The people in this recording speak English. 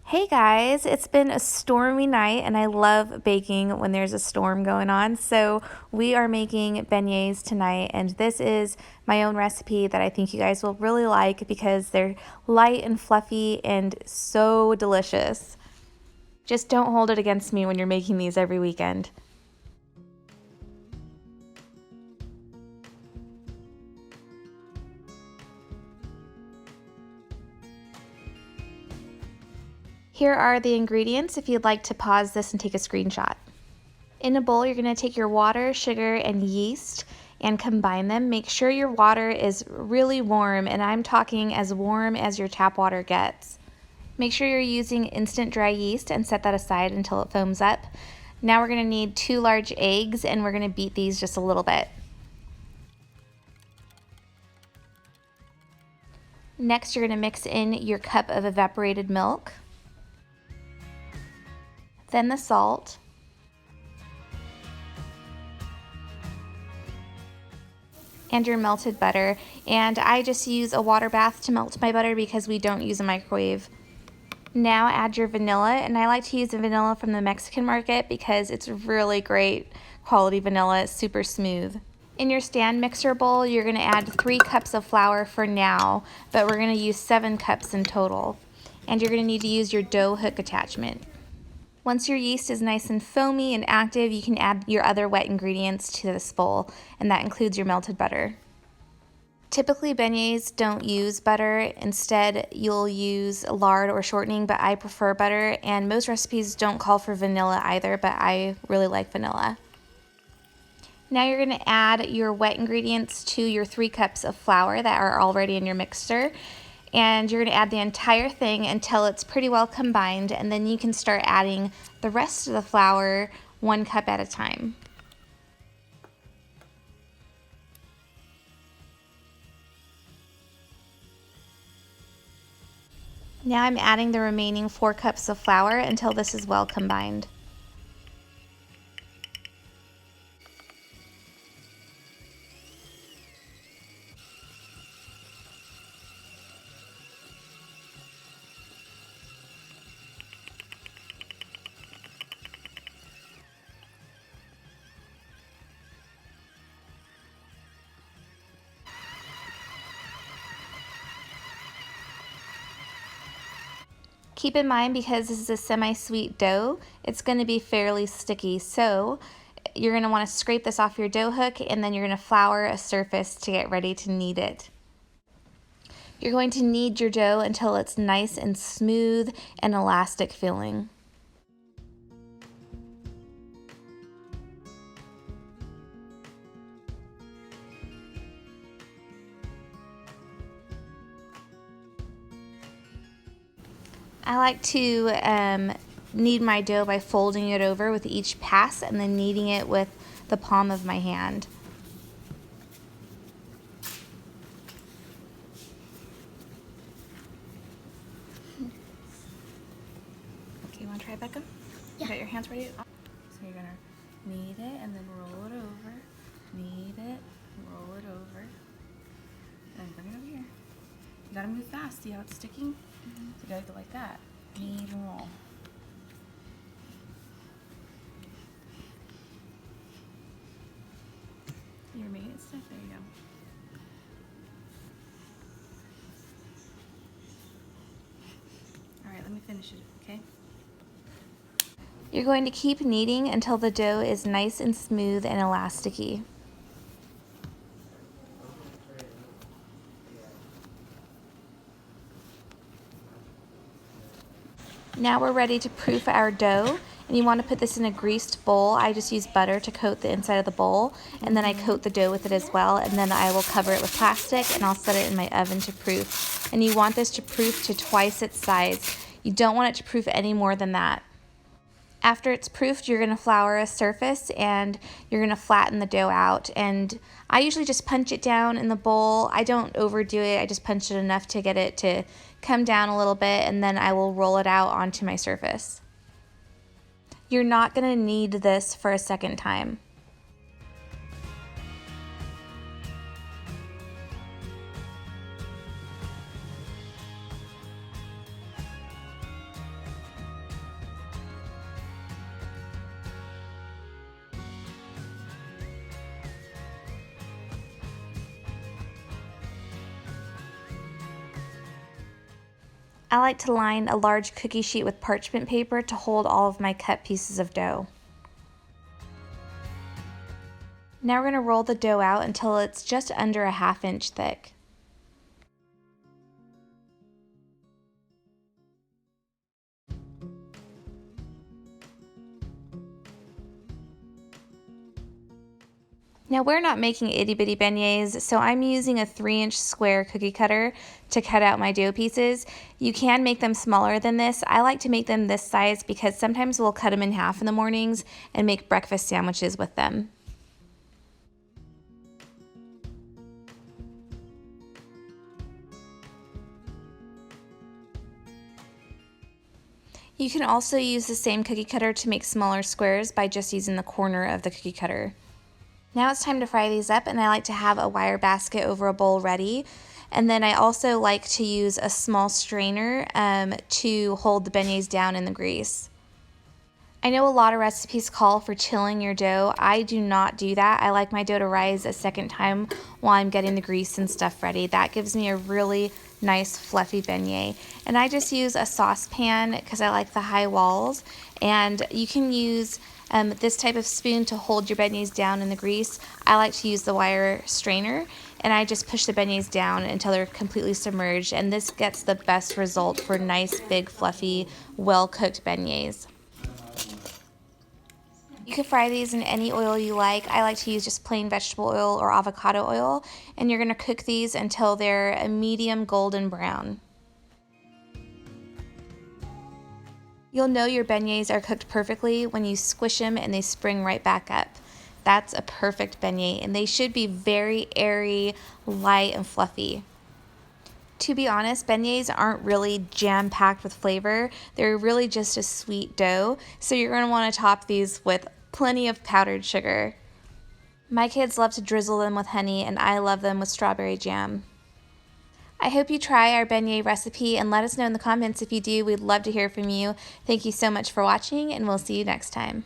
Hey guys, it's been a stormy night and I love baking when there's a storm going on. So we are making beignets tonight, and this is my own recipe that I think you guys will really like because they're light and fluffy and so delicious. Just don't hold it against me when you're making these every weekend. Here are the ingredients if you'd like to pause this and take a screenshot. In a bowl, you're going to take your water, sugar, and yeast and combine them. Make sure your water is really warm, and I'm talking as warm as your tap water gets. Make sure you're using instant dry yeast and set that aside until it foams up. Now we're going to need 2 large eggs, and we're going to beat these just a little bit. Next, you're going to mix in your cup of evaporated milk, then the salt, and your melted butter. And I just use a water bath to melt my butter because we don't use a microwave. Now add your vanilla, and I like to use the vanilla from the Mexican market because it's really great quality vanilla. It's super smooth. In your stand mixer bowl, you're going to add 3 cups of flour for now, but we're going to use 7 cups in total. And you're going to need to use your dough hook attachment. Once your yeast is nice and foamy and active, you can add your other wet ingredients to this bowl, and that includes your melted butter. Typically, beignets don't use butter. Instead, you'll use lard or shortening, but I prefer butter, and most recipes don't call for vanilla either, but I really like vanilla. Now you're going to add your wet ingredients to your 3 cups of flour that are already in your mixer. And you're going to add the entire thing until it's pretty well combined, and then you can start adding the rest of the flour 1 cup at a time. Now I'm adding the remaining 4 cups of flour until this is well combined. Keep in mind, because this is a semi-sweet dough, it's going to be fairly sticky, so you're going to want to scrape this off your dough hook, and then you're going to flour a surface to get ready to knead it. You're going to knead your dough until it's nice and smooth and elastic feeling. I like to knead my dough by folding it over with each pass and then kneading it with the palm of my hand. Okay, you want to try it, Becca? Yeah. You got your hands ready? So you're going to knead it and then roll it over. Knead it, roll it over, and bring it over here. You got to move fast. See how it's sticking? So you gotta go like that. Knead and roll. You're making it stiff. There you go. Alright, let me finish it, okay? You're going to keep kneading until the dough is nice and smooth and elasticy. Now we're ready to proof our dough, and you want to put this in a greased bowl. I just use butter to coat the inside of the bowl, and then I coat the dough with it as well, and then I will cover it with plastic and I'll set it in my oven to proof. And you want this to proof to twice its size. You don't want it to proof any more than that. After it's proofed, you're going to flour a surface and you're going to flatten the dough out. And I usually just punch it down in the bowl. I don't overdo it. I just punch it enough to get it to come down a little bit, and then I will roll it out onto my surface. You're not going to knead this for a second time. I like to line a large cookie sheet with parchment paper to hold all of my cut pieces of dough. Now we're going to roll the dough out until it's just under a 1/2 inch thick. Now we're not making itty bitty beignets, so I'm using a 3-inch square cookie cutter to cut out my dough pieces. You can make them smaller than this. I like to make them this size because sometimes we'll cut them in half in the mornings and make breakfast sandwiches with them. You can also use the same cookie cutter to make smaller squares by just using the corner of the cookie cutter. Now it's time to fry these up, and I like to have a wire basket over a bowl ready. And then I also like to use a small strainer to hold the beignets down in the grease. I know a lot of recipes call for chilling your dough. I do not do that. I like my dough to rise a second time while I'm getting the grease and stuff ready. That gives me a really nice fluffy beignet. And I just use a saucepan because I like the high walls. And you can use this type of spoon to hold your beignets down in the grease. I like to use the wire strainer, and I just push the beignets down until they're completely submerged, and this gets the best result for nice, big, fluffy, well-cooked beignets. You can fry these in any oil you like. I like to use just plain vegetable oil or avocado oil, and you're going to cook these until they're a medium golden brown. You'll know your beignets are cooked perfectly when you squish them and they spring right back up. That's a perfect beignet, and they should be very airy, light, and fluffy. To be honest, beignets aren't really jam-packed with flavor. They're really just a sweet dough, so you're going to want to top these with plenty of powdered sugar. My kids love to drizzle them with honey, and I love them with strawberry jam. I hope you try our beignet recipe and let us know in the comments if you do. We'd love to hear from you. Thank you so much for watching, and we'll see you next time.